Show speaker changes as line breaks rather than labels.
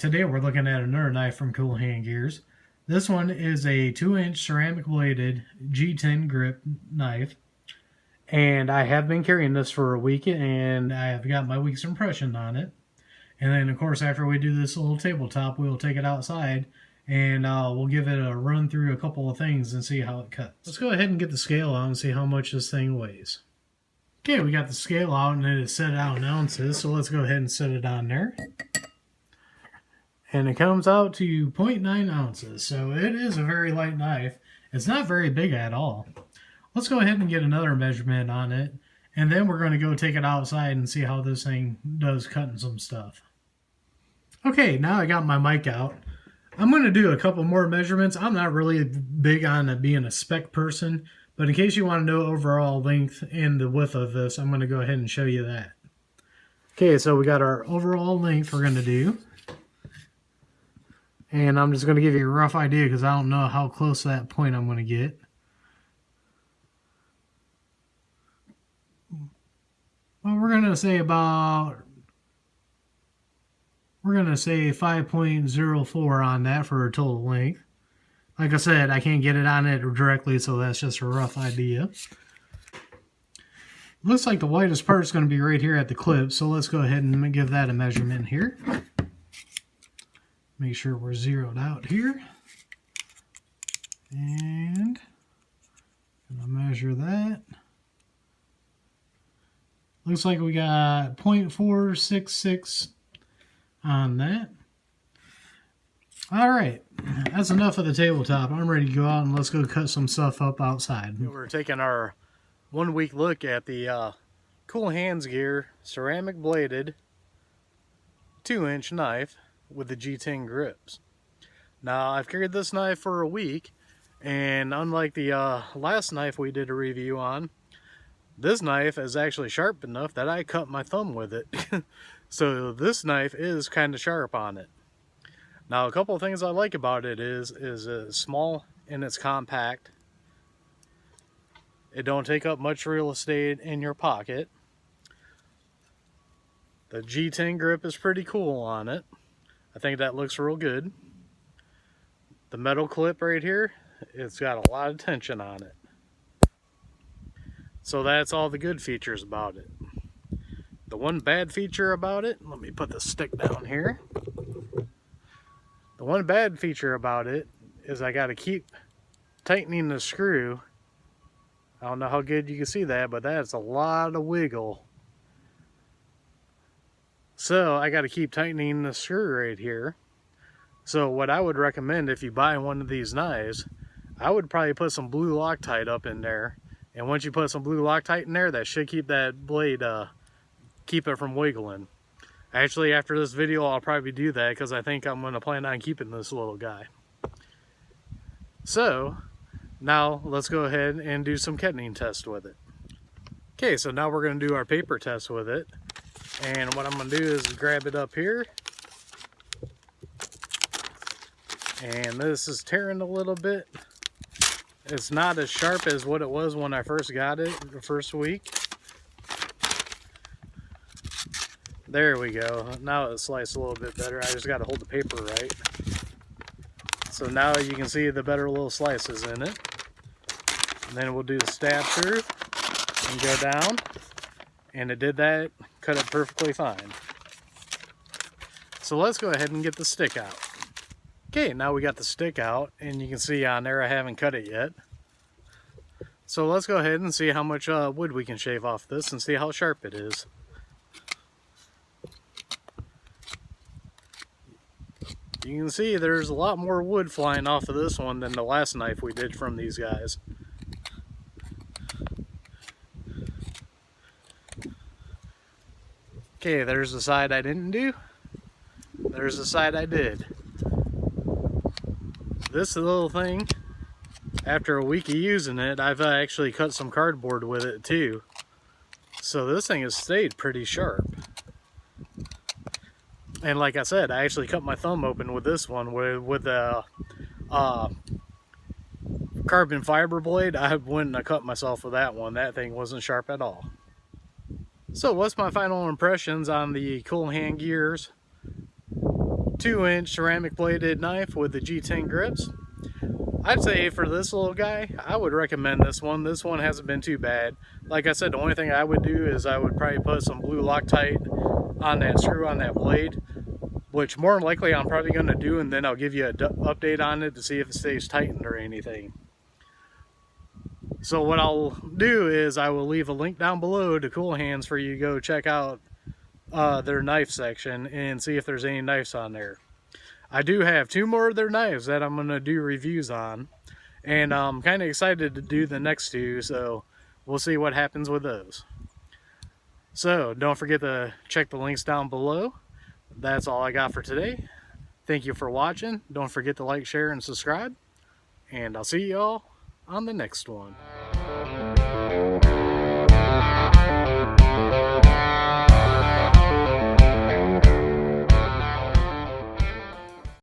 Today we're looking at another knife from Cool Hand Gears. This one is a 2-inch ceramic bladed G10 grip knife. And I have been carrying this for a week and I have got my week's impression on it. And then of course after we do this little tabletop, we'll take it outside and we'll give it a run through a couple of things and see how it cuts. Let's go ahead and get the scale out and see how much this thing weighs. Okay, we got the scale out and it is set out in ounces, so let's go ahead and set it on there. And it comes out to 0.9 ounces, so it is a very light knife. It's not very big at all. Let's go ahead and get another measurement on it, and then we're going to go take it outside and see how this thing does cutting some stuff. Okay, now I got my mic out. I'm going to do a couple more measurements. I'm not really big on being a spec person, but in case you want to know overall length and the width of this, I'm going to go ahead and show you that. Okay, so we got our overall length we're going to do. And I'm just going to give you a rough idea because I don't know how close to that point I'm going to get. Well, we're going to say 5.04 on that for a total length. Like I said, I can't get it on it directly, so that's just a rough idea. Looks like the widest part is going to be right here at the clip, so let's go ahead and give that a measurement here. Make sure we're zeroed out here. And I'm going to measure that. Looks like we got 0.466 on that. Alright, that's enough of the tabletop. I'm ready to go out and let's go cut some stuff up outside. We're taking our 1 week look at the Cool Hand Gears ceramic bladed 2-inch knife with the G10 grips. Now I've carried this knife for a week, and unlike the last knife we did a review on, this knife is actually sharp enough that I cut my thumb with it. So this knife is kind of sharp on it. Now a couple of things I like about it is it's small and it's compact. It don't take up much real estate in your pocket. The G10 grip is pretty cool on it. I think that looks real good. The metal clip right here, it's got a lot of tension on it. So that's all the good features about it. The one bad feature about it, let me put the stick down here. The one bad feature about it is I got to keep tightening the screw. I don't know how good you can see that, but that's a lot of wiggle. So I got to keep tightening the screw right here. So what I would recommend if you buy one of these knives, I would probably put some blue Loctite up in there. And once you put some blue Loctite in there, that should keep that blade, keep it from wiggling. Actually, after this video, I'll probably do that because I think I'm going to plan on keeping this little guy. So now let's go ahead and do some ketting test with it. Okay, so now we're going to do our paper test with it. And what I'm going to do is grab it up here. And this is tearing a little bit. It's not as sharp as what it was when I first got it the first week. There we go. Now it's sliced a little bit better. I just got to hold the paper right. So now you can see the better little slices in it. And then we'll do the stab through and go down. And it did that, cut it perfectly fine. So let's go ahead and get the stick out. Okay, now we got the stick out, and you can see on there I haven't cut it yet. So let's go ahead and see how much wood we can shave off this and see how sharp it is. You can see there's a lot more wood flying off of this one than the last knife we did from these guys. Okay, there's the side I didn't do. There's the side I did. This little thing, after a week of using it, I've actually cut some cardboard with it too. So this thing has stayed pretty sharp. And like I said, I actually cut my thumb open with this one with a carbon fiber blade. I wouldn't have cut myself with that one. That thing wasn't sharp at all. So what's my final impressions on the Cool Hand Gears 2-inch ceramic bladed knife with the G10 grips. I'd say for this little guy, I would recommend this one. This one hasn't been too bad. Like I said, the only thing I would do is I would probably put some blue Loctite on that screw on that blade, which more than likely I'm probably going to do, and then I'll give you an update on it to see if it stays tightened or anything. So what I'll do is I will leave a link down below to Cool Hands for you to go check out their knife section and see if there's any knives on there. I do have 2 more of their knives that I'm going to do reviews on, and I'm kind of excited to do the next 2, so we'll see what happens with those. So don't forget to check the links down below. That's all I got for today. Thank you for watching. Don't forget to like, share, and subscribe, and I'll see you all on the next one.